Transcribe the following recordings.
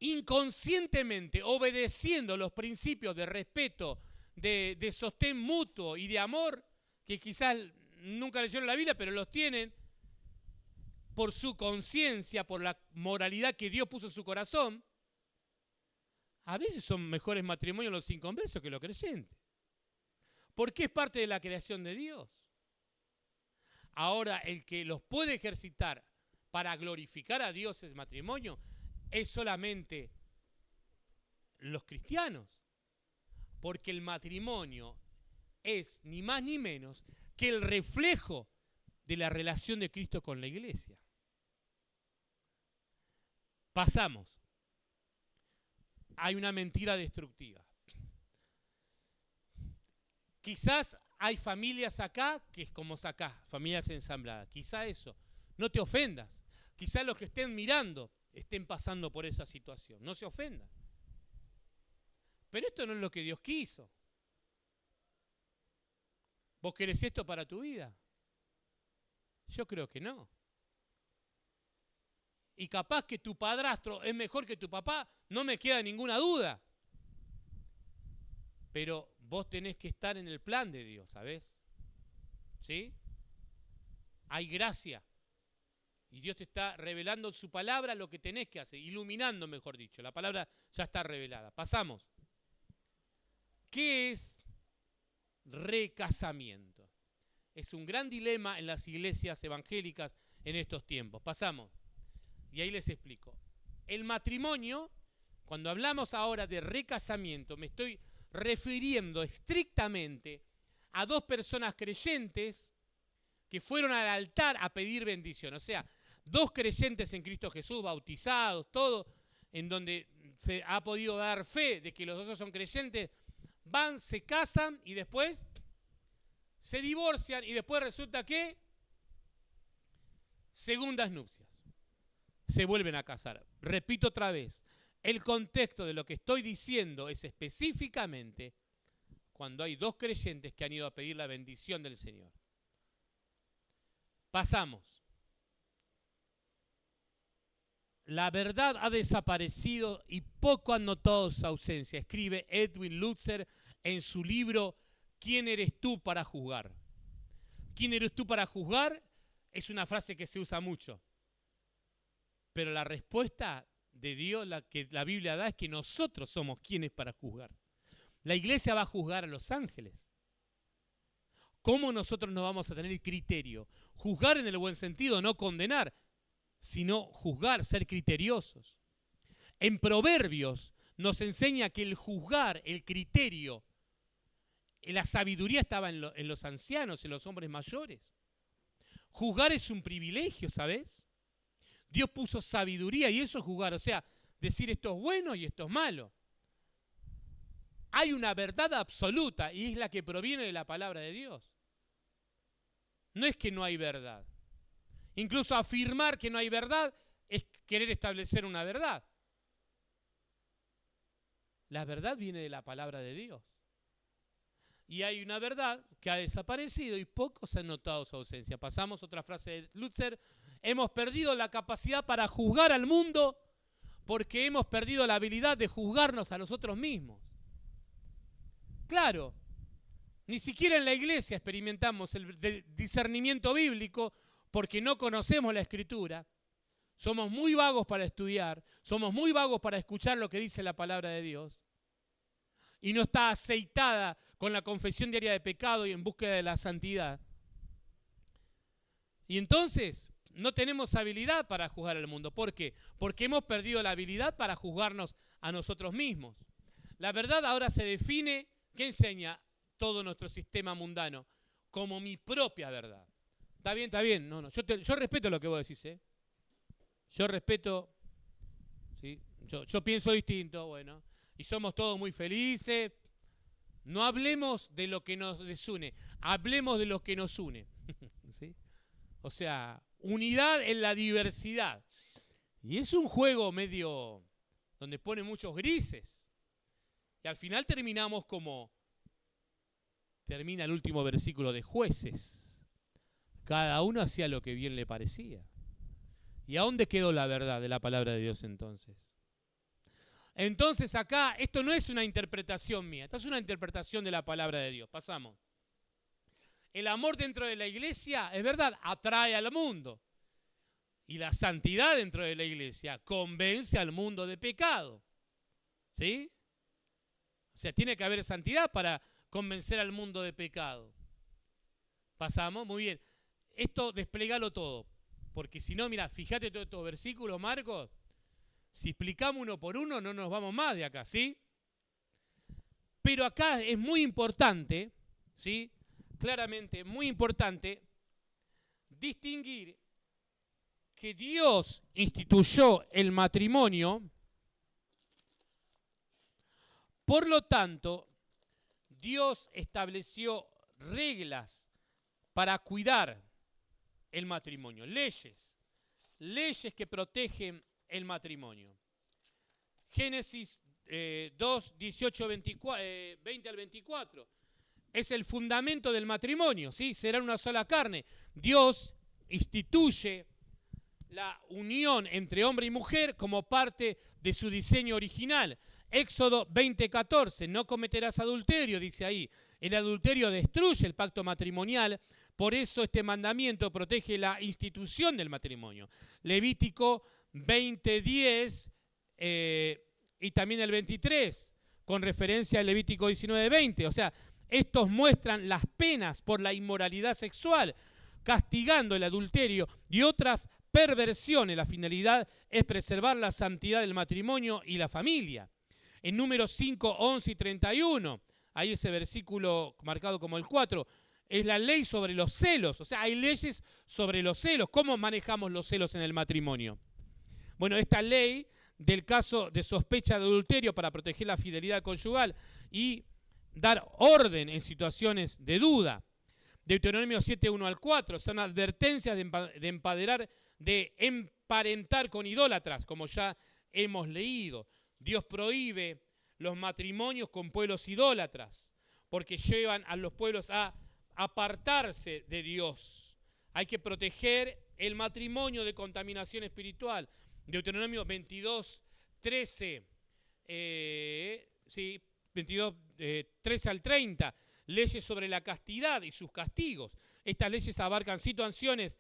inconscientemente obedeciendo los principios de respeto, de sostén mutuo y de amor, que quizás nunca leyeron la Biblia, pero los tienen por su conciencia, por la moralidad que Dios puso en su corazón, a veces son mejores matrimonios los inconversos que los creyentes. Porque es parte de la creación de Dios. Ahora, el que los puede ejercitar para glorificar a Dios en matrimonio es solamente los cristianos. Porque el matrimonio es ni más ni menos que el reflejo de la relación de Cristo con la iglesia. Pasamos. Hay una mentira destructiva. Quizás hay familias acá que es como acá, familias ensambladas. Quizás eso. No te ofendas. Quizás los que estén mirando estén pasando por esa situación. No se ofendan. Pero esto no es lo que Dios quiso. ¿Vos querés esto para tu vida? Yo creo que no. Y capaz que tu padrastro es mejor que tu papá, no me queda ninguna duda. Pero vos tenés que estar en el plan de Dios, ¿sabés? ¿Sí? Hay gracia. Y Dios te está revelando en su palabra lo que tenés que hacer, iluminando, mejor dicho. La palabra ya está revelada. Pasamos. ¿Qué es recasamiento? Es un gran dilema en las iglesias evangélicas en estos tiempos. Pasamos. Y ahí les explico. El matrimonio, cuando hablamos ahora de recasamiento, me estoy refiriendo estrictamente a dos personas creyentes que fueron al altar a pedir bendición. O sea, dos creyentes en Cristo Jesús, bautizados, todo, en donde se ha podido dar fe de que los dos son creyentes, van, se casan y después se divorcian y después resulta que segundas nupcias. Se vuelven a casar. Repito otra vez, el contexto de lo que estoy diciendo es específicamente cuando hay dos creyentes que han ido a pedir la bendición del Señor. Pasamos. La verdad ha desaparecido y poco han notado su ausencia, escribe Edwin Lutzer en su libro ¿Quién eres tú para juzgar? ¿Quién eres tú para juzgar? Es una frase que se usa mucho. Pero la respuesta de Dios, la que la Biblia da, es que nosotros somos quienes para juzgar. La iglesia va a juzgar a los ángeles. ¿Cómo nosotros no vamos a tener criterio? Juzgar en el buen sentido, no condenar, sino juzgar, ser criteriosos. En Proverbios nos enseña que el juzgar, el criterio, la sabiduría estaba en los ancianos, en los hombres mayores. Juzgar es un privilegio, ¿sabes? Dios puso sabiduría y eso es juzgar, o sea, decir esto es bueno y esto es malo. Hay una verdad absoluta y es la que proviene de la palabra de Dios. No es que no hay verdad. Incluso afirmar que no hay verdad es querer establecer una verdad. La verdad viene de la palabra de Dios. Y hay una verdad que ha desaparecido y pocos han notado su ausencia. Pasamos otra frase de Lutzer. Hemos perdido la capacidad para juzgar al mundo porque hemos perdido la habilidad de juzgarnos a nosotros mismos. Claro, ni siquiera en la iglesia experimentamos el discernimiento bíblico porque no conocemos la Escritura. Somos muy vagos para estudiar, somos muy vagos para escuchar lo que dice la palabra de Dios. Y no está aceitada con la confesión diaria de pecado y en búsqueda de la santidad. Y entonces no tenemos habilidad para juzgar al mundo. ¿Por qué? Porque hemos perdido la habilidad para juzgarnos a nosotros mismos. La verdad ahora se define, ¿qué enseña todo nuestro sistema mundano? Como mi propia verdad. ¿Está bien? ¿Está bien? No, yo respeto lo que vos decís, ¿eh? Yo respeto, ¿sí? Yo pienso distinto, bueno. Y somos todos muy felices. No hablemos de lo que nos desune, hablemos de lo que nos une. ¿Sí? O sea, unidad en la diversidad. Y es un juego medio donde pone muchos grises. Y al final terminamos como termina el último versículo de Jueces. Cada uno hacía lo que bien le parecía. ¿Y a dónde quedó la verdad de la palabra de Dios entonces? Entonces acá, esto no es una interpretación mía, esto es una interpretación de la palabra de Dios. Pasamos. El amor dentro de la iglesia, es verdad, atrae al mundo. Y la santidad dentro de la iglesia convence al mundo de pecado. ¿Sí? O sea, tiene que haber santidad para convencer al mundo de pecado. Pasamos, muy bien. Esto desplegalo todo. Porque si no, mira, fíjate todos estos versículos, Marcos. Si explicamos uno por uno, no nos vamos más de acá, ¿sí? Pero acá es muy importante, ¿sí? Claramente, muy importante distinguir que Dios instituyó el matrimonio, por lo tanto, Dios estableció reglas para cuidar el matrimonio, leyes que protegen el matrimonio. Génesis 2, 18, 20 al 24. Es el fundamento del matrimonio, ¿sí? Serán una sola carne. Dios instituye la unión entre hombre y mujer como parte de su diseño original. Éxodo 20:14, no cometerás adulterio, dice ahí. El adulterio destruye el pacto matrimonial, por eso este mandamiento protege la institución del matrimonio. Levítico 20:10 y también el 23, con referencia al Levítico 19:20. O sea, estos muestran las penas por la inmoralidad sexual, castigando el adulterio y otras perversiones. La finalidad es preservar la santidad del matrimonio y la familia. En Números 5, 11 y 31, hay ese versículo marcado como el 4, es la ley sobre los celos. O sea, hay leyes sobre los celos. ¿Cómo manejamos los celos en el matrimonio? Bueno, esta ley del caso de sospecha de adulterio para proteger la fidelidad conyugal y dar orden en situaciones de duda. Deuteronomio 7, 1 al 4, son advertencias de emparentar con idólatras, como ya hemos leído. Dios prohíbe los matrimonios con pueblos idólatras, porque llevan a los pueblos a apartarse de Dios. Hay que proteger el matrimonio de contaminación espiritual. Deuteronomio 22, 13, 22, 13 al 30, leyes sobre la castidad y sus castigos. Estas leyes abarcan situaciones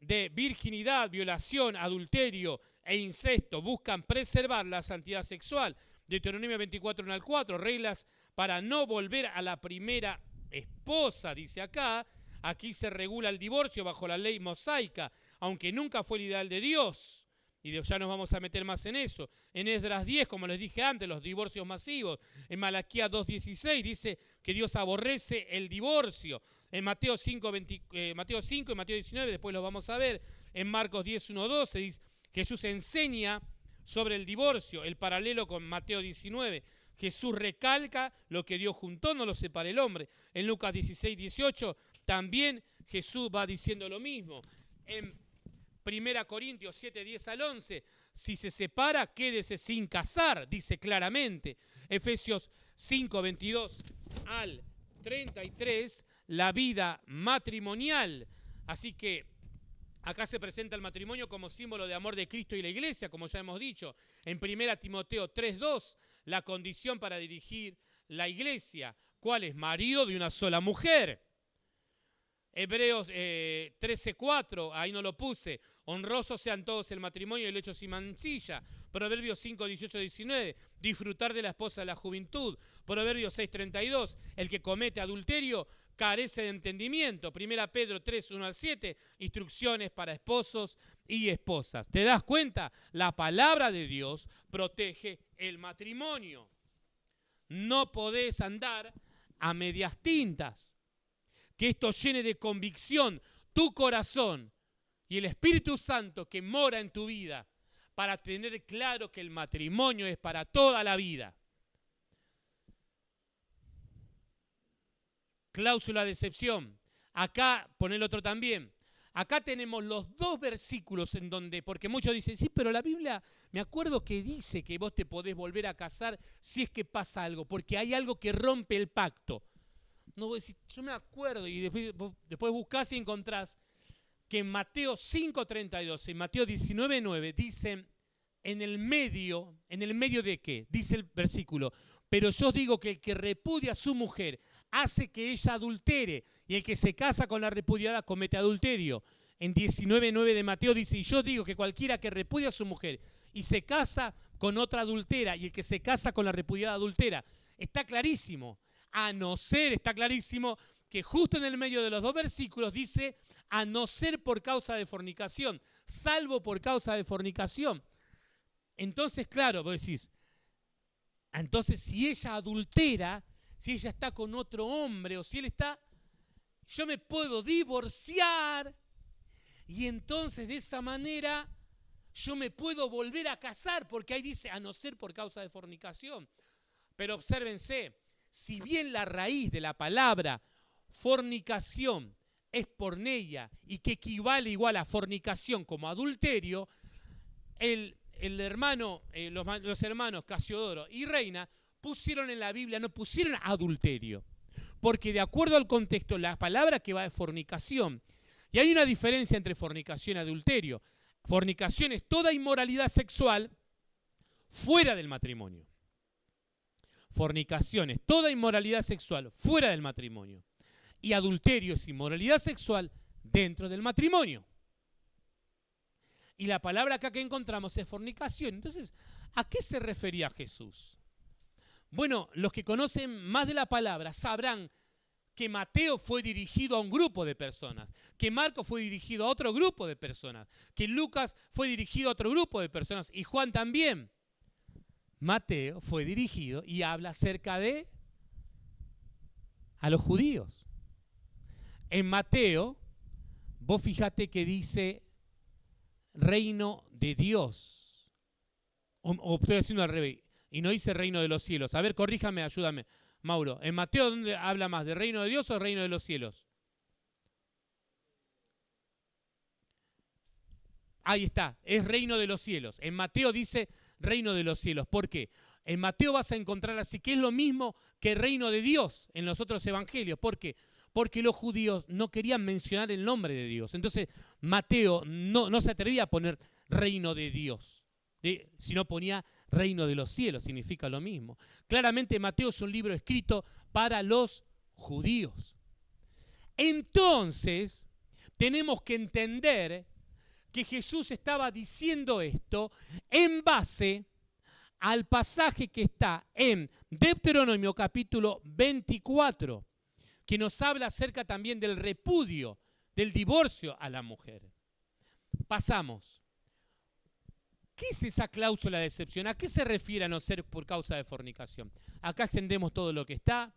de virginidad, violación, adulterio e incesto. Buscan preservar la santidad sexual. Deuteronomio 24, 1 al 4, reglas para no volver a la primera esposa, dice acá. Aquí se regula el divorcio bajo la ley mosaica, aunque nunca fue el ideal de Dios. Y ya nos vamos a meter más en eso. En Esdras 10, como les dije antes, los divorcios masivos. En Malaquías 2:16 dice que Dios aborrece el divorcio. En Mateo 5 y Mateo 19, después lo vamos a ver. En Marcos 10, 1, 12, dice, Jesús enseña sobre el divorcio, el paralelo con Mateo 19. Jesús recalca lo que Dios juntó, no lo separa el hombre. En Lucas 16, 18, también Jesús va diciendo lo mismo. En 1 Corintios 7, 10 al 11, si se separa, quédese sin casar, dice claramente. Efesios 5, 22 al 33, la vida matrimonial. Así que acá se presenta el matrimonio como símbolo de amor de Cristo y la iglesia, como ya hemos dicho. En 1 Timoteo 3, 2, la condición para dirigir la iglesia. ¿Cuál es? Marido de una sola mujer. Hebreos 13:4, ahí no lo puse. Honrosos sean todos el matrimonio y el hecho sin mancilla. Proverbios 5, 18, 19. Disfrutar de la esposa de la juventud. Proverbios 6:32. El que comete adulterio carece de entendimiento. 1 Pedro 3, 1 al 7. Instrucciones para esposos y esposas. ¿Te das cuenta? La palabra de Dios protege el matrimonio. No podés andar a medias tintas. Que esto llene de convicción tu corazón y el Espíritu Santo que mora en tu vida para tener claro que el matrimonio es para toda la vida. Cláusula de excepción. Acá, pon el otro también. Acá tenemos los dos versículos en donde, porque muchos dicen, sí, pero la Biblia, me acuerdo que dice que vos te podés volver a casar si es que pasa algo, porque hay algo que rompe el pacto. No voy a decir, yo me acuerdo, y después buscás y encontrás que en Mateo 5:32 y Mateo 19:9 dicen ¿en el medio de qué? Dice el versículo, pero yo os digo que el que repudia a su mujer hace que ella adultere, y el que se casa con la repudiada comete adulterio. En 19:9 de Mateo dice, y yo digo que cualquiera que repudia a su mujer y se casa con otra adultera, y el que se casa con la repudiada adultera. Está clarísimo, está clarísimo que justo en el medio de los dos versículos dice, a no ser por causa de fornicación, salvo por causa de fornicación. Entonces, claro, vos decís, entonces si ella adultera, si ella está con otro hombre, o si él está, yo me puedo divorciar, y entonces de esa manera yo me puedo volver a casar, porque ahí dice, a no ser por causa de fornicación. Pero obsérvense, si bien la raíz de la palabra fornicación es porneia, y que equivale igual a fornicación como adulterio, los hermanos Casiodoro y Reina pusieron en la Biblia, no pusieron adulterio, porque de acuerdo al contexto, la palabra que va es fornicación. Y hay una diferencia entre fornicación y adulterio. Fornicación es toda inmoralidad sexual fuera del matrimonio. Fornicación es toda inmoralidad sexual fuera del matrimonio. Y adulterio es inmoralidad sexual dentro del matrimonio. Y la palabra acá que encontramos es fornicación. Entonces, ¿a qué se refería Jesús? Bueno, los que conocen más de la palabra sabrán que Mateo fue dirigido a un grupo de personas, que Marcos fue dirigido a otro grupo de personas, que Lucas fue dirigido a otro grupo de personas, y Juan también. Mateo fue dirigido y habla acerca de a los judíos. En Mateo, vos fíjate que dice reino de Dios, o estoy haciendo al revés, y no dice reino de los cielos. A ver, corríjame, ayúdame, Mauro. ¿En Mateo dónde habla más, de reino de Dios o reino de los cielos? Ahí está, es reino de los cielos. En Mateo dice reino de los cielos. ¿Por qué? En Mateo vas a encontrar así que es lo mismo que reino de Dios en los otros evangelios. ¿Por qué? Porque los judíos no querían mencionar el nombre de Dios. Entonces Mateo no se atrevía a poner reino de Dios, sino ponía reino de los cielos, significa lo mismo. Claramente Mateo es un libro escrito para los judíos. Entonces tenemos que entender que Jesús estaba diciendo esto en base al pasaje que está en Deuteronomio capítulo 24, que nos habla acerca también del repudio, del divorcio a la mujer. Pasamos. ¿Qué es esa cláusula de excepción? ¿A qué se refiere a no ser por causa de fornicación? Acá extendemos todo lo que está.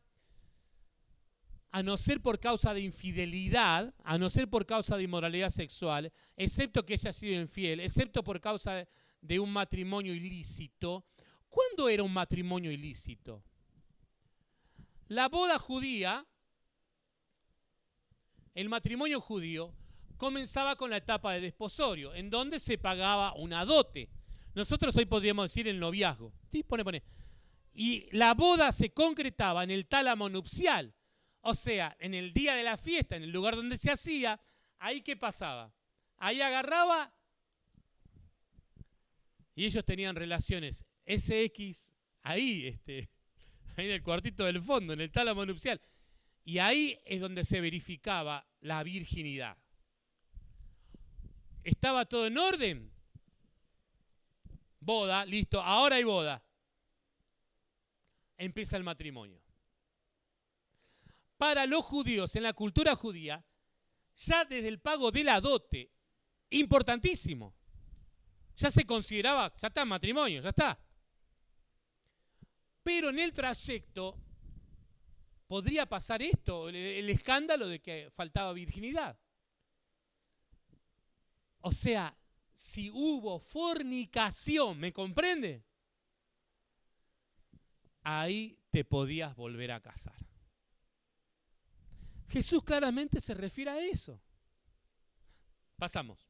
A no ser por causa de infidelidad, a no ser por causa de inmoralidad sexual, excepto que ella ha sido infiel, excepto por causa de un matrimonio ilícito. ¿Cuándo era un matrimonio ilícito? La boda judía, el matrimonio judío, comenzaba con la etapa de desposorio, en donde se pagaba una dote. Nosotros hoy podríamos decir el noviazgo. ¿Sí? Pone. Y la boda se concretaba en el tálamo nupcial. O sea, en el día de la fiesta, en el lugar donde se hacía, ahí ¿qué pasaba? Ahí agarraba y ellos tenían relaciones SX, ahí en el cuartito del fondo, en el tálamo nupcial. Y ahí es donde se verificaba la virginidad. ¿Estaba todo en orden? Boda, listo, ahora hay boda. Empieza el matrimonio. Para los judíos, en la cultura judía, ya desde el pago de la dote, importantísimo, ya se consideraba, ya está, matrimonio, ya está. Pero en el trayecto podría pasar esto, el escándalo de que faltaba virginidad. O sea, si hubo fornicación, ¿me comprende? Ahí te podías volver a casar. Jesús claramente se refiere a eso. Pasamos.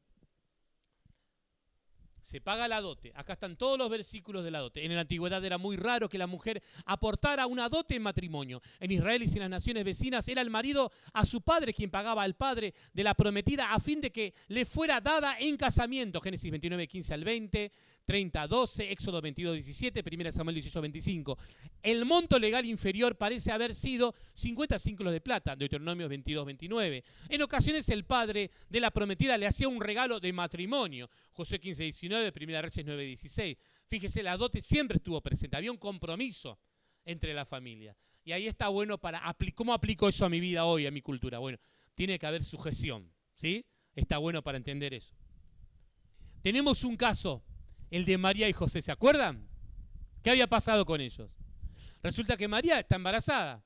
Se paga la dote. Acá están todos los versículos de la dote. En la antigüedad era muy raro que la mujer aportara una dote en matrimonio. En Israel y en las naciones vecinas era el marido a su padre quien pagaba al padre de la prometida a fin de que le fuera dada en casamiento. Génesis 29, 15 al 20, 30, 12, Éxodo 22, 17, 1 Samuel 18, 25. El monto legal inferior parece haber sido 50 ciclos de plata, Deuteronomio 22, 29. En ocasiones el padre de la prometida le hacía un regalo de matrimonio, Josué 15, 19, 1 Reyes 9, 16. Fíjese, la dote siempre estuvo presente, había un compromiso entre la familia. Y ahí está bueno para, ¿cómo aplico eso a mi vida hoy, a mi cultura? Bueno, tiene que haber sujeción, ¿sí? Está bueno para entender eso. Tenemos un caso, el de María y José, ¿se acuerdan? ¿Qué había pasado con ellos? Resulta que María está embarazada.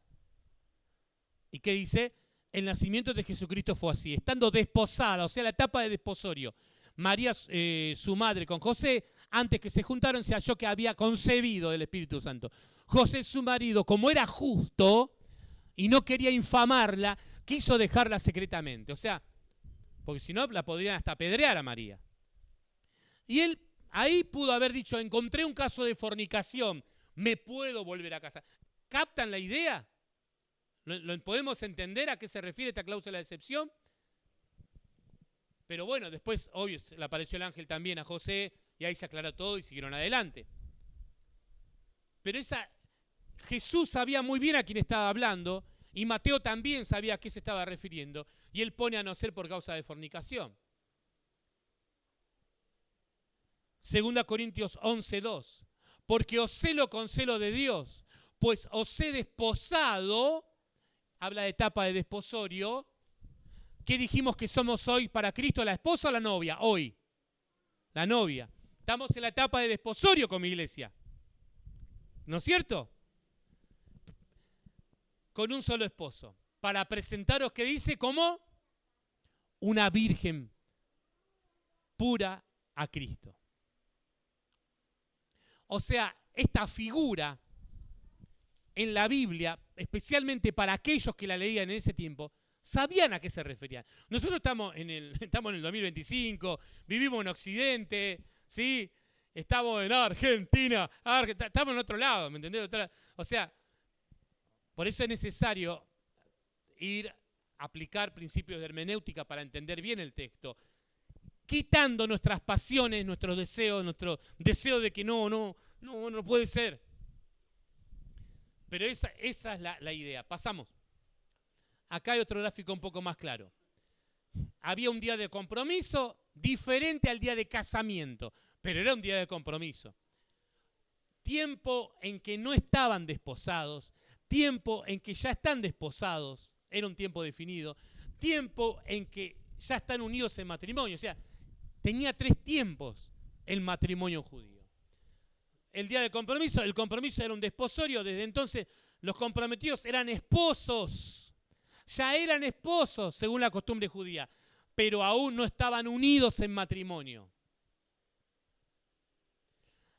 ¿Y qué dice? El nacimiento de Jesucristo fue así, estando desposada, o sea, la etapa de desposorio. María, su madre, con José, antes que se juntaron, se halló que había concebido del Espíritu Santo. José, su marido, como era justo y no quería infamarla, quiso dejarla secretamente. O sea, porque si no, la podrían hasta apedrear a María. Y él ahí pudo haber dicho, encontré un caso de fornicación, me puedo volver a casar. ¿Captan la idea? ¿Podemos entender a qué se refiere esta cláusula de excepción? Pero bueno, después, obvio, le apareció el ángel también a José y ahí se aclaró todo y siguieron adelante. Pero Jesús sabía muy bien a quién estaba hablando y Mateo también sabía a qué se estaba refiriendo y él pone a no ser por causa de fornicación. 2 Corintios 11:2. Porque os celo con celo de Dios, pues os he desposado, habla de etapa de desposorio. ¿Qué dijimos que somos hoy para Cristo? ¿La esposa o la novia? Hoy, la novia. Estamos en la etapa de desposorio con mi iglesia. ¿No es cierto? Con un solo esposo. Para presentaros, ¿qué dice? Como una virgen pura a Cristo. O sea, esta figura en la Biblia, especialmente para aquellos que la leían en ese tiempo, sabían a qué se referían. Nosotros estamos en el 2025, vivimos en Occidente, ¿sí? Estamos en Argentina, estamos en otro lado, ¿me entendés? O sea, por eso es necesario aplicar principios de hermenéutica para entender bien el texto, quitando nuestras pasiones, nuestros deseos, nuestro deseo de que no puede ser. Pero esa es la idea. Pasamos. Acá hay otro gráfico un poco más claro. Había un día de compromiso diferente al día de casamiento, pero era un día de compromiso. Tiempo en que no estaban desposados, tiempo en que ya están desposados, era un tiempo definido, tiempo en que ya están unidos en matrimonio, o sea, tenía 3 tiempos el matrimonio judío. El día de compromiso, el compromiso era un desposorio, desde entonces los comprometidos eran esposos. Ya eran esposos, según la costumbre judía, pero aún no estaban unidos en matrimonio.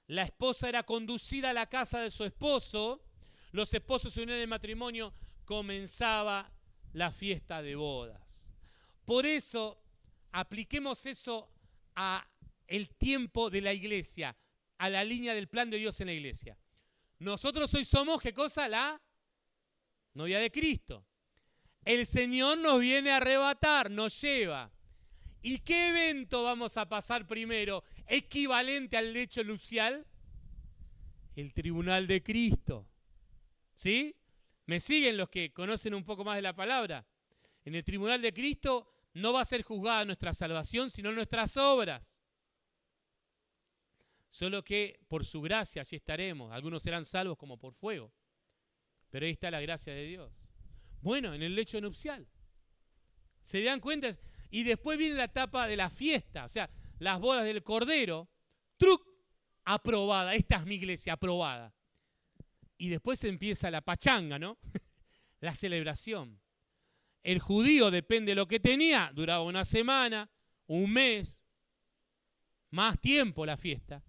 La esposa era conducida a la casa de su esposo, los esposos se unían en matrimonio, comenzaba la fiesta de bodas. Por eso, apliquemos eso a el tiempo de la iglesia, a la línea del plan de Dios en la iglesia. Nosotros hoy somos, ¿qué cosa? La novia de Cristo. El Señor nos viene a arrebatar, nos lleva. ¿Y qué evento vamos a pasar primero? Equivalente al lecho nupcial, el tribunal de Cristo. ¿Sí? ¿Me siguen los que conocen un poco más de la palabra? En el tribunal de Cristo no va a ser juzgada nuestra salvación, sino nuestras obras. Solo que por su gracia allí estaremos. Algunos serán salvos como por fuego. Pero ahí está la gracia de Dios. Bueno, en el lecho nupcial. ¿Se dan cuenta? Y después viene la etapa de la fiesta, o sea, las bodas del Cordero. ¡Truc! Aprobada. Esta es mi iglesia, aprobada. Y después empieza la pachanga, ¿no? La celebración. El judío, depende de lo que tenía, duraba una semana, un mes, más tiempo la fiesta.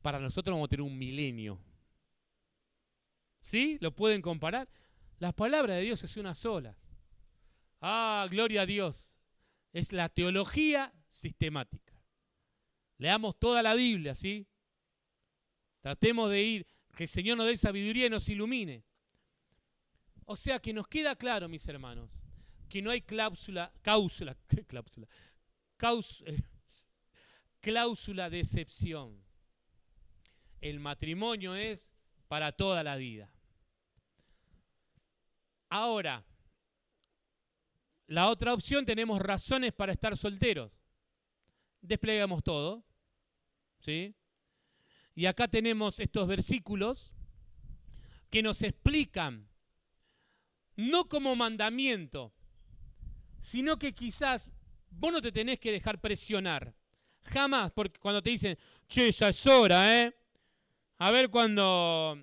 Para nosotros vamos a tener un milenio. ¿Sí? ¿Lo pueden comparar? La palabra de Dios es una sola. Ah, gloria a Dios. Es la teología sistemática. Leamos toda la Biblia, ¿sí? Tratemos de ir, que el Señor nos dé sabiduría y nos ilumine. O sea que nos queda claro, mis hermanos, que no hay cláusula de excepción. El matrimonio es para toda la vida. Ahora, la otra opción, tenemos razones para estar solteros. Desplegamos todo, ¿sí? Y acá tenemos estos versículos que nos explican, no como mandamiento, sino que quizás vos no te tenés que dejar presionar. Jamás, porque cuando te dicen, che, ya es hora, a ver cuando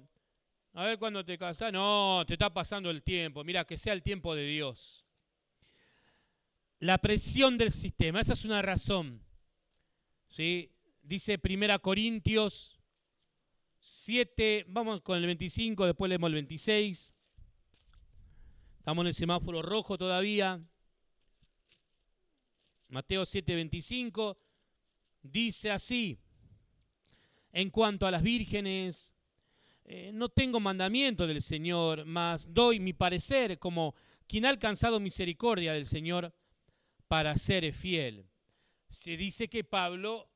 te casás. No, te está pasando el tiempo. Mira, que sea el tiempo de Dios. La presión del sistema, esa es una razón. ¿Sí? Dice 1 Corintios 7, vamos con el 25, después leemos el 26. Estamos en el semáforo rojo todavía. Mateo 7, 25. Dice así: en cuanto a las vírgenes, no tengo mandamiento del Señor, mas doy mi parecer como quien ha alcanzado misericordia del Señor para ser fiel. Se dice que Pablo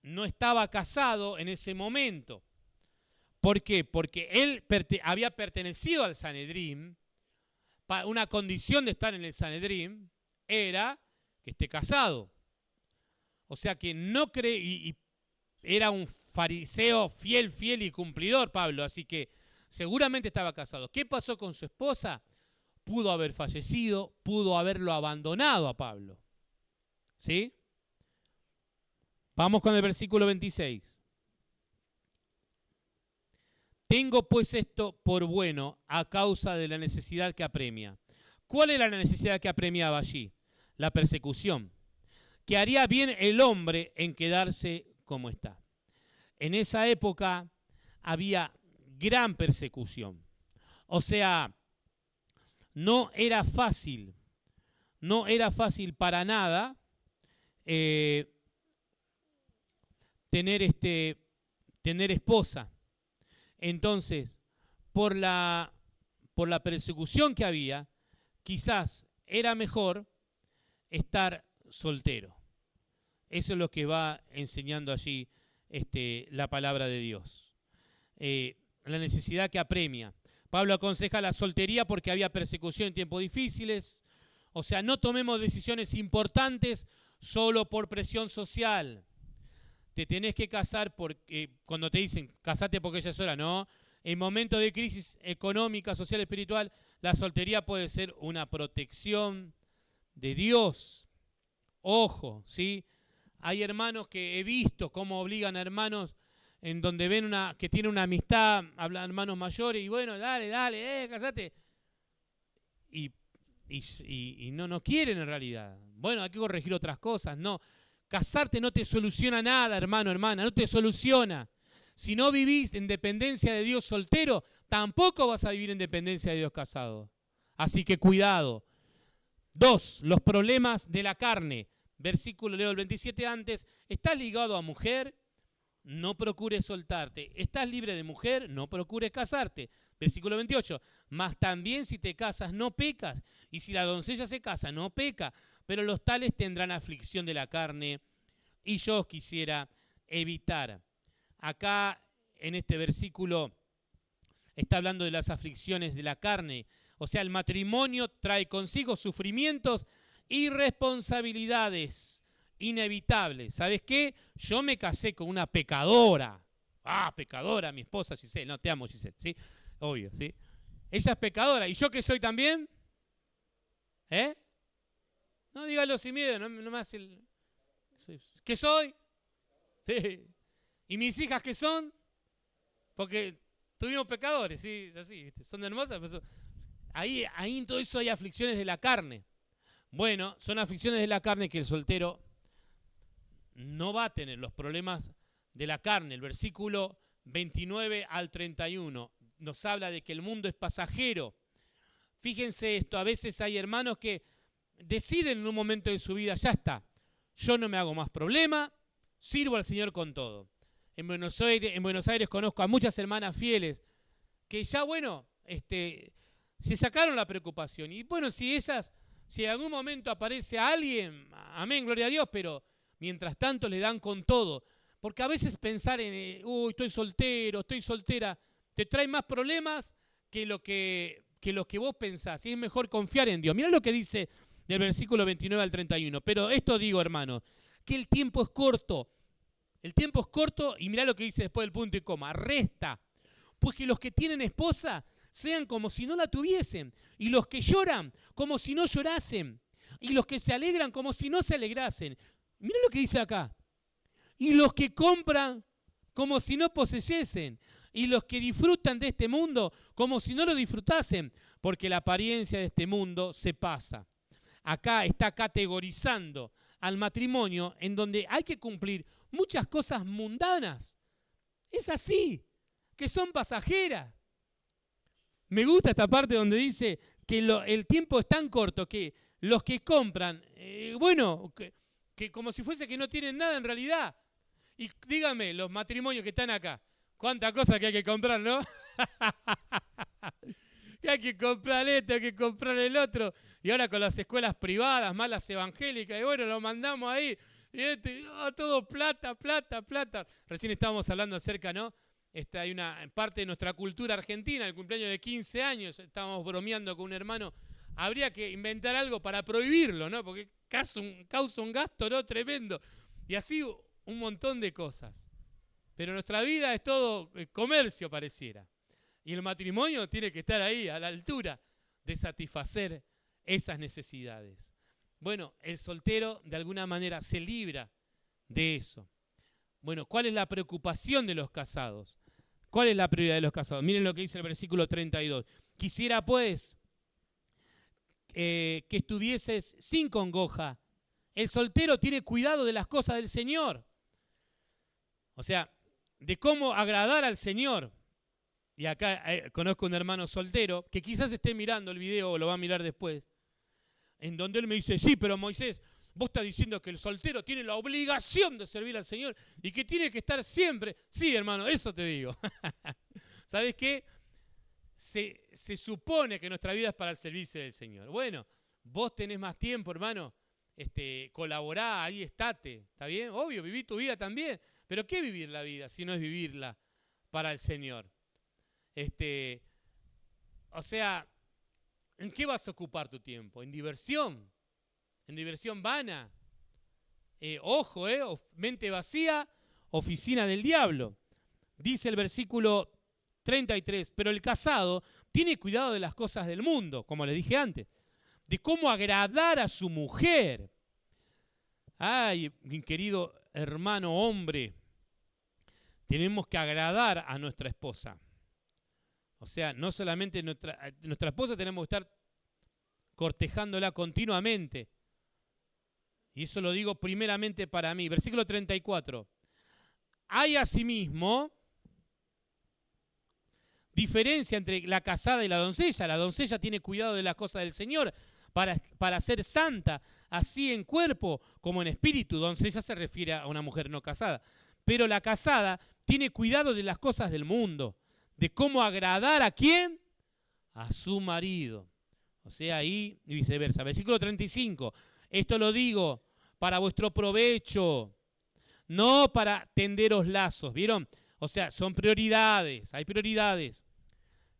no estaba casado en ese momento. ¿Por qué? Porque él había pertenecido al Sanedrín. Una condición de estar en el Sanedrín era que esté casado. O sea que no cree, y era un fariseo fiel y cumplidor Pablo, así que seguramente estaba casado. ¿Qué pasó con su esposa? Pudo haber fallecido, pudo haberlo abandonado a Pablo. ¿Sí? Vamos con el versículo 26. Tengo pues esto por bueno a causa de la necesidad que apremia. ¿Cuál era la necesidad que apremiaba allí? La persecución. Que haría bien el hombre en quedarse como está. En esa época había gran persecución. O sea, no era fácil para nada tener esposa. Entonces, por la persecución que había, quizás era mejor estar soltero. Eso es lo que va enseñando allí la palabra de Dios. La necesidad que apremia. Pablo aconseja la soltería porque había persecución en tiempos difíciles. O sea, no tomemos decisiones importantes solo por presión social. Te tenés que casar porque, cuando te dicen, casate porque ya es hora, no. En momentos de crisis económica, social, espiritual, la soltería puede ser una protección de Dios. Ojo, ¿sí? Hay hermanos que he visto cómo obligan a hermanos en donde ven que tiene una amistad, hablan hermanos mayores, y bueno, dale, casate. Y no quieren en realidad. Bueno, hay que corregir otras cosas, no. Casarte no te soluciona nada, hermano, hermana, no te soluciona. Si no vivís en dependencia de Dios soltero, tampoco vas a vivir en dependencia de Dios casado. Así que cuidado. 2, los problemas de la carne. Versículo, leo el 27 antes. ¿Estás ligado a mujer? No procures soltarte. ¿Estás libre de mujer? No procures casarte. Versículo 28. Mas también si te casas no pecas. Y si la doncella se casa no peca. Pero los tales tendrán aflicción de la carne, y yo os quisiera evitar. Acá, en este versículo, está hablando de las aflicciones de la carne. O sea, el matrimonio trae consigo sufrimientos y responsabilidades inevitables. ¿Sabes qué? Yo me casé con una pecadora. Pecadora, mi esposa Giselle. No, te amo, Giselle, ¿sí? Obvio, ¿sí? Ella es pecadora. ¿Y yo qué soy también? No, dígalo sin miedo, no me hace el... ¿Qué soy? Sí. ¿Y mis hijas qué son? Porque tuvimos pecadores, sí, es así, ¿viste? Son hermosas, pero ahí en todo eso hay aflicciones de la carne. Bueno, son aflicciones de la carne que el soltero no va a tener, los problemas de la carne. El versículo 29 al 31 nos habla de que el mundo es pasajero. Fíjense esto, a veces hay hermanos que deciden en un momento de su vida, ya está, yo no me hago más problema, sirvo al Señor con todo. En Buenos Aires conozco a muchas hermanas fieles que ya, bueno, se sacaron la preocupación. Y bueno, si en algún momento aparece alguien, amén, gloria a Dios, pero mientras tanto le dan con todo. Porque a veces pensar en, estoy soltero, estoy soltera, te trae más problemas que lo que vos pensás. Y es mejor confiar en Dios. Mirá lo que dice del versículo 29 al 31. Pero esto digo, hermano, que el tiempo es corto. El tiempo es corto y mirá lo que dice después del punto y coma. Resta, pues que los que tienen esposa sean como si no la tuviesen, y los que lloran como si no llorasen, y los que se alegran como si no se alegrasen. Mirá lo que dice acá. Y los que compran como si no poseyesen, y los que disfrutan de este mundo como si no lo disfrutasen, porque la apariencia de este mundo se pasa. Acá está categorizando al matrimonio en donde hay que cumplir muchas cosas mundanas. Es así, que son pasajeras. Me gusta esta parte donde dice que el tiempo es tan corto que los que compran, que como si fuese que no tienen nada en realidad. Y dígame, los matrimonios que están acá, cuánta cosa que hay que comprar, ¿no? Que hay que comprar esto, hay que comprar el otro. Y ahora con las escuelas privadas, más las evangélicas, y bueno, lo mandamos ahí. Y todo plata, plata, plata. Recién estábamos hablando acerca, ¿no? Hay una parte de nuestra cultura argentina, el cumpleaños de 15 años, estábamos bromeando con un hermano. Habría que inventar algo para prohibirlo, ¿no? Porque causa un gasto, ¿no? Tremendo. Y así un montón de cosas. Pero nuestra vida es todo comercio, pareciera. Y el matrimonio tiene que estar ahí, a la altura de satisfacer esas necesidades. Bueno, el soltero de alguna manera se libra de eso. Bueno, ¿cuál es la preocupación de los casados? ¿Cuál es la prioridad de los casados? Miren lo que dice el versículo 32. Quisiera pues que estuvieses sin congoja. El soltero tiene cuidado de las cosas del Señor. O sea, de cómo agradar al Señor. Y acá conozco un hermano soltero que quizás esté mirando el video o lo va a mirar después, en donde él me dice, sí, pero Moisés, vos estás diciendo que el soltero tiene la obligación de servir al Señor y que tiene que estar siempre. Sí, hermano, eso te digo. ¿Sabes qué? Se supone que nuestra vida es para el servicio del Señor. Bueno, vos tenés más tiempo, hermano, colaborá, ahí estate, ¿está bien? Obvio, viví tu vida también. Pero ¿qué vivir la vida si no es vivirla para el Señor? O sea, ¿en qué vas a ocupar tu tiempo? ¿En diversión? ¿En diversión vana? Mente vacía, oficina del diablo. Dice el versículo 33, pero el casado tiene cuidado de las cosas del mundo, como les dije antes, de cómo agradar a su mujer. Ay, mi querido hermano hombre, tenemos que agradar a nuestra esposa. O sea, no solamente nuestra esposa tenemos que estar cortejándola continuamente. Y eso lo digo primeramente para mí. Versículo 34. Hay asimismo diferencia entre la casada y la doncella. La doncella tiene cuidado de las cosas del Señor para ser santa, así en cuerpo como en espíritu. Doncella se refiere a una mujer no casada. Pero la casada tiene cuidado de las cosas del mundo, de cómo agradar a quién, a su marido. O sea, ahí y viceversa. Versículo 35. Esto lo digo para vuestro provecho, no para tenderos lazos. ¿Vieron? O sea, son prioridades, hay prioridades.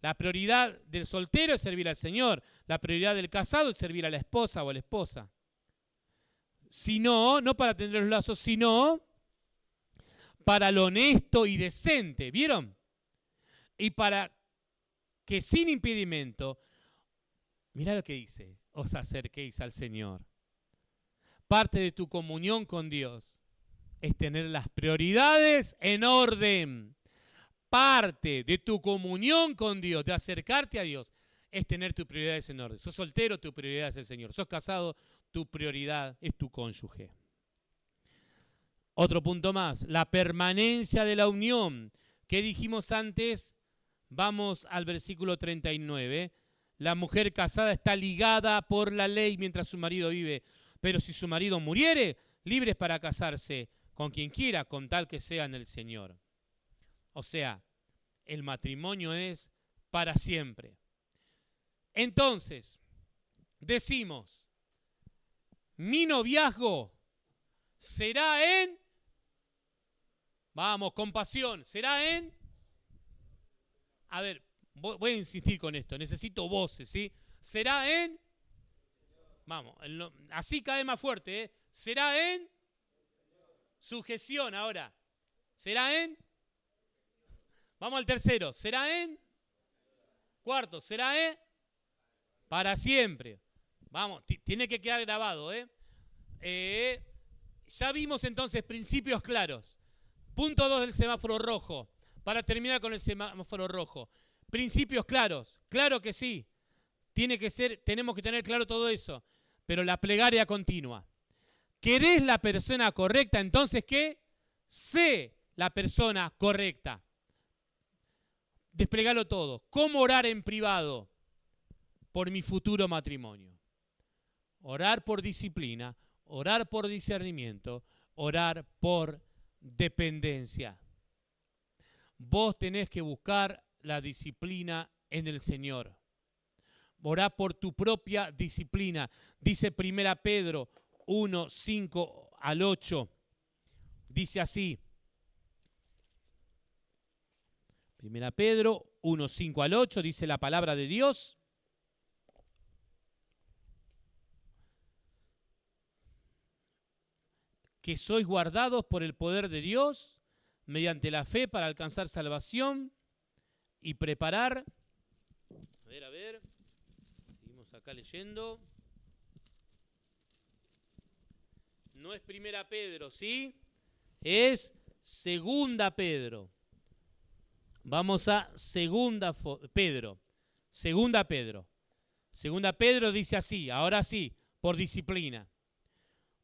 La prioridad del soltero es servir al Señor. La prioridad del casado es servir a la esposa o a la esposa. Si no, no para tender los lazos, sino para lo honesto y decente. ¿Vieron? Y para que sin impedimento, mirá lo que dice, os acerquéis al Señor. Parte de tu comunión con Dios es tener las prioridades en orden. Parte de tu comunión con Dios, de acercarte a Dios, es tener tus prioridades en orden. Sos soltero, tu prioridad es el Señor. Sos casado, tu prioridad es tu cónyuge. Otro punto más, la permanencia de la unión. ¿Qué dijimos antes? Vamos al versículo 39. La mujer casada está ligada por la ley mientras su marido vive. Pero si su marido muriere, libre es para casarse con quien quiera, con tal que sea en el Señor. O sea, el matrimonio es para siempre. Entonces, decimos, mi noviazgo será en, vamos, con pasión, será en, a ver, voy a insistir con esto, necesito voces, ¿sí? Será en, vamos, así cae más fuerte, ¿eh? Será en sujeción ahora. ¿Será en? Vamos al tercero. ¿Será en? Cuarto. ¿Será en? Para siempre. Vamos, tiene que quedar grabado, ¿eh? Ya vimos entonces principios claros. Punto 2 del semáforo rojo. Para terminar con el semáforo rojo. Principios claros. Claro que sí. Tiene que ser, tenemos que tener claro todo eso. Pero la plegaria continua. ¿Querés la persona correcta? Entonces, ¿qué? Sé la persona correcta. Desplegalo todo. ¿Cómo orar en privado? Por mi futuro matrimonio. Orar por disciplina, orar por discernimiento, orar por dependencia. Vos tenés que buscar la disciplina en el Señor. Orá por tu propia disciplina. Dice 1 Pedro 1, 5 al 8. Dice así. 1 Pedro 1, 5 al 8 dice la palabra de Dios. Que sois guardados por el poder de Dios mediante la fe para alcanzar salvación y preparar. A ver. Seguimos acá leyendo. No es 1 Pedro, ¿sí? Es 2 Pedro. Vamos a 2 Pedro. 2 Pedro. 2 Pedro dice así, ahora sí, por disciplina.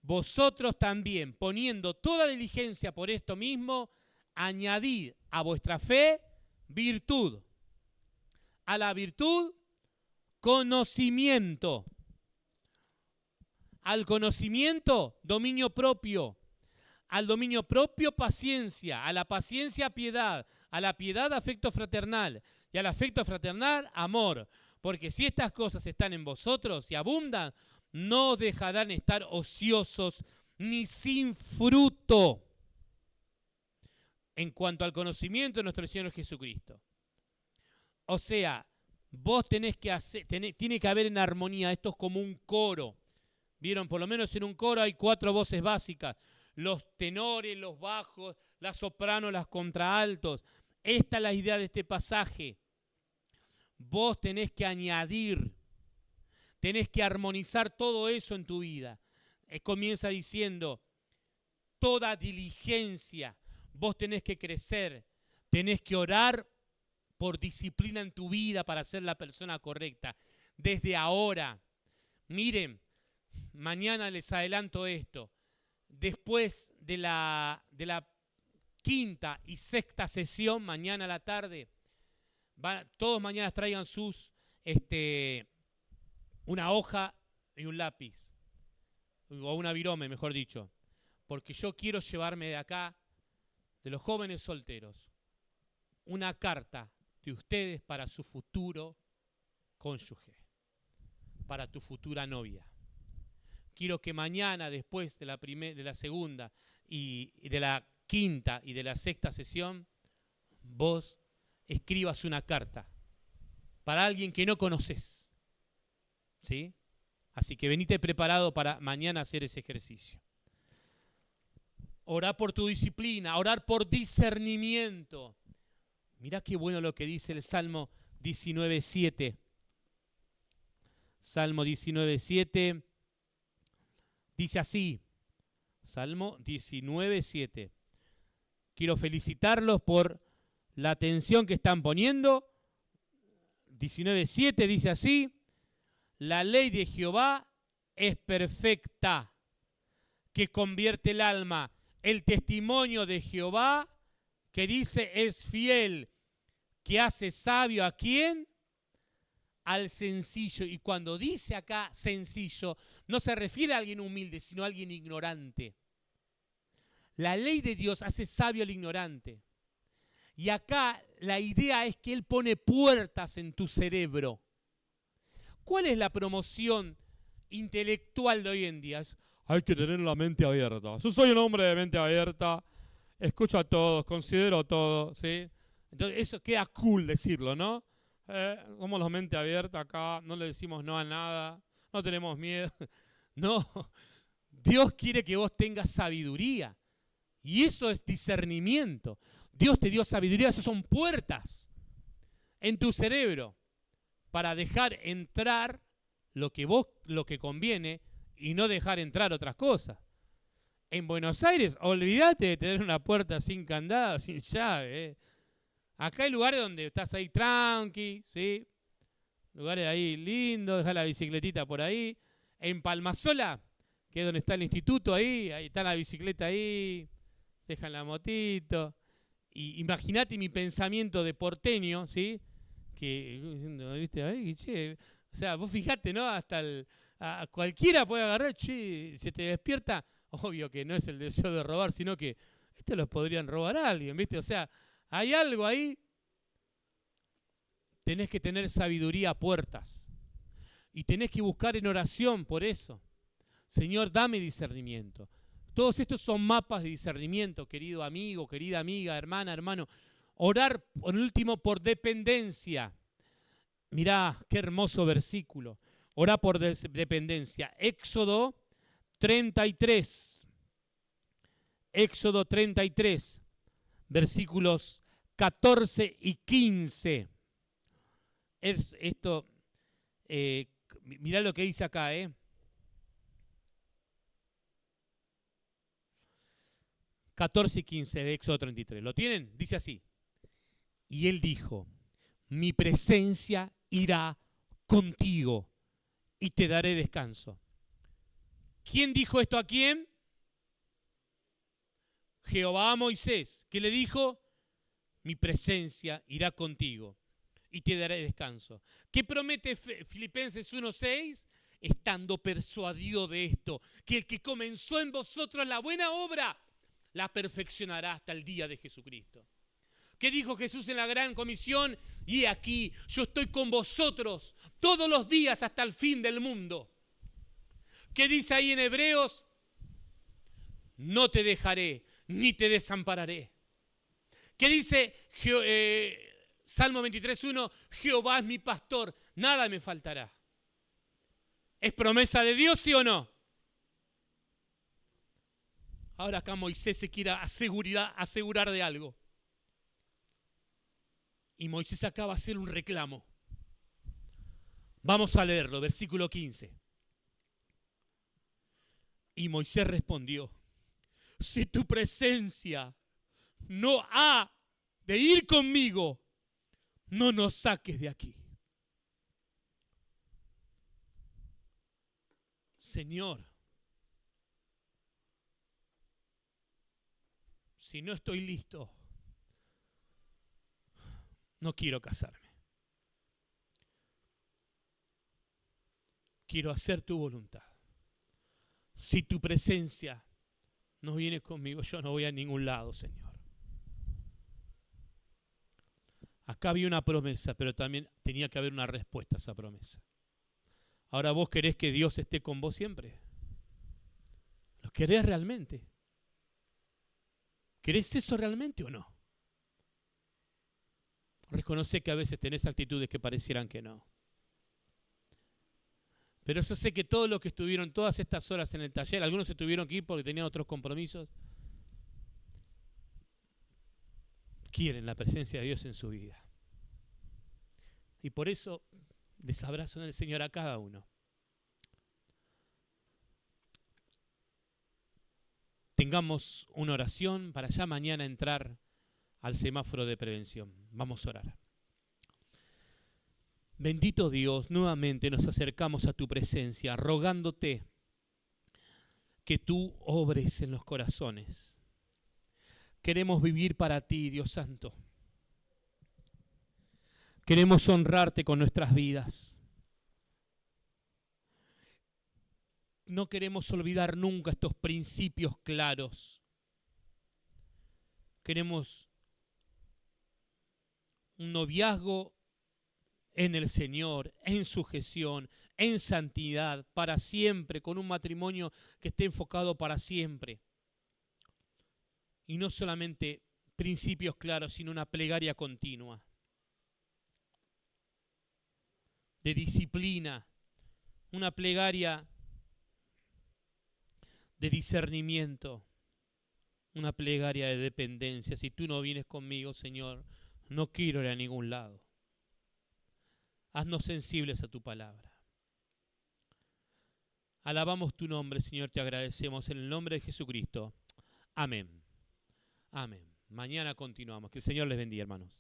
Vosotros también, poniendo toda diligencia por esto mismo, añadid a vuestra fe virtud. A la virtud, conocimiento. Al conocimiento, dominio propio. Al dominio propio, paciencia. A la paciencia, piedad. A la piedad, afecto fraternal. Y al afecto fraternal, amor. Porque si estas cosas están en vosotros y abundan, no dejarán estar ociosos ni sin fruto en cuanto al conocimiento de nuestro Señor Jesucristo. O sea, vos tenés que hacer, tiene que haber en armonía, esto es como un coro. ¿Vieron? Por lo menos en un coro hay 4 voces básicas. Los tenores, los bajos, las sopranos, las contraaltos. Esta es la idea de este pasaje. Vos tenés que añadir, tenés que armonizar todo eso en tu vida. Comienza diciendo, toda diligencia, vos tenés que crecer, tenés que orar por disciplina en tu vida para ser la persona correcta. Desde ahora, miren, mañana les adelanto esto, después de la 5ª y 6ª sesión, mañana a la tarde, todos mañana traigan una hoja y un lápiz, o una virome, mejor dicho, porque yo quiero llevarme de acá, de los jóvenes solteros, una carta de ustedes para su futuro cónyuge, para tu futura novia. Quiero que mañana, después de la 2ª y de la 5ª y de la 6ª sesión, vos escribas una carta para alguien que no conoces. ¿Sí? Así que venite preparado para mañana hacer ese ejercicio. Orar por tu disciplina, orar por discernimiento. Mirá qué bueno lo que dice el Salmo 19:7. Salmo 19:7 dice así. Salmo 19:7. Quiero felicitarlos por la atención que están poniendo. 19:7 dice así. La ley de Jehová es perfecta, que convierte el alma. El testimonio de Jehová, que dice, es fiel, que hace sabio ¿a quién? Al sencillo. Y cuando dice acá sencillo, no se refiere a alguien humilde, sino a alguien ignorante. La ley de Dios hace sabio al ignorante. Y acá la idea es que Él pone puertas en tu cerebro. ¿Cuál es la promoción intelectual de hoy en día? Hay que tener la mente abierta. Yo soy un hombre de mente abierta, escucho a todos, considero todo, ¿sí? Entonces eso queda cool decirlo, ¿no? Somos la mente abierta acá, no le decimos no a nada, no tenemos miedo. No, Dios quiere que vos tengas sabiduría. Y eso es discernimiento. Dios te dio sabiduría, esas son puertas en tu cerebro para dejar entrar lo que conviene y no dejar entrar otras cosas. En Buenos Aires, olvídate de tener una puerta sin candado, sin llave. Acá hay lugares donde estás ahí tranqui, ¿sí? Lugares ahí lindos, dejá la bicicletita por ahí. En Palmasola, que es donde está el instituto, ahí está la bicicleta ahí, dejan la motito. Y imagínate mi pensamiento de porteño, ¿sí? Que, ¿viste? Ay, che, o sea, vos fijate, ¿no? Hasta cualquiera puede agarrar, che, se te despierta. Obvio que no es el deseo de robar, sino que esto lo podrían robar a alguien, ¿viste? O sea, hay algo ahí. Tenés que tener sabiduría a puertas. Y tenés que buscar en oración por eso. Señor, dame discernimiento. Todos estos son mapas de discernimiento, querido amigo, querida amiga, hermana, hermano. Orar, por último, por dependencia. Mirá, qué hermoso versículo. Orar por dependencia. Éxodo 33. Éxodo 33, versículos 14 y 15. Mirá lo que dice acá, 14 y 15 de Éxodo 33. ¿Lo tienen? Dice así. Y él dijo, mi presencia irá contigo y te daré descanso. ¿Quién dijo esto a quién? Jehová a Moisés. ¿Qué le dijo? Mi presencia irá contigo y te daré descanso. ¿Qué promete Filipenses 1:6? Estando persuadido de esto, que el que comenzó en vosotros la buena obra, la perfeccionará hasta el día de Jesucristo. ¿Qué dijo Jesús en la gran comisión? Y aquí, yo estoy con vosotros todos los días hasta el fin del mundo. ¿Qué dice ahí en Hebreos? No te dejaré, ni te desampararé. ¿Qué dice Salmo 23:1? Jehová es mi pastor, nada me faltará. ¿Es promesa de Dios, sí o no? Ahora acá Moisés se quiere asegurar de algo. Y Moisés acaba de hacer un reclamo. Vamos a leerlo, versículo 15. Y Moisés respondió, si tu presencia no ha de ir conmigo, no nos saques de aquí. Señor, si no estoy listo, no quiero casarme. Quiero hacer tu voluntad. Si tu presencia no viene conmigo, yo no voy a ningún lado, Señor. Acá había una promesa, pero también tenía que haber una respuesta a esa promesa. Ahora vos querés que Dios esté con vos siempre. ¿Lo querés realmente? ¿Querés eso realmente o no? Reconoce que a veces tenés actitudes que parecieran que no. Pero yo sé que todos los que estuvieron todas estas horas en el taller, algunos se tuvieron que ir porque tenían otros compromisos, quieren la presencia de Dios en su vida. Y por eso les abrazo en el Señor a cada uno. Tengamos una oración para ya mañana entrar al semáforo de prevención. Vamos a orar. Bendito Dios, nuevamente nos acercamos a tu presencia, rogándote que tú obres en los corazones. Queremos vivir para ti, Dios Santo. Queremos honrarte con nuestras vidas. No queremos olvidar nunca estos principios claros. Queremos un noviazgo en el Señor, en sujeción, en santidad, para siempre, con un matrimonio que esté enfocado para siempre. Y no solamente principios claros, sino una plegaria continua, de disciplina, una plegaria de discernimiento, una plegaria de dependencia. Si tú no vienes conmigo, Señor, no quiero ir a ningún lado. Haznos sensibles a tu palabra. Alabamos tu nombre, Señor, te agradecemos en el nombre de Jesucristo. Amén. Amén. Mañana continuamos. Que el Señor les bendiga, hermanos.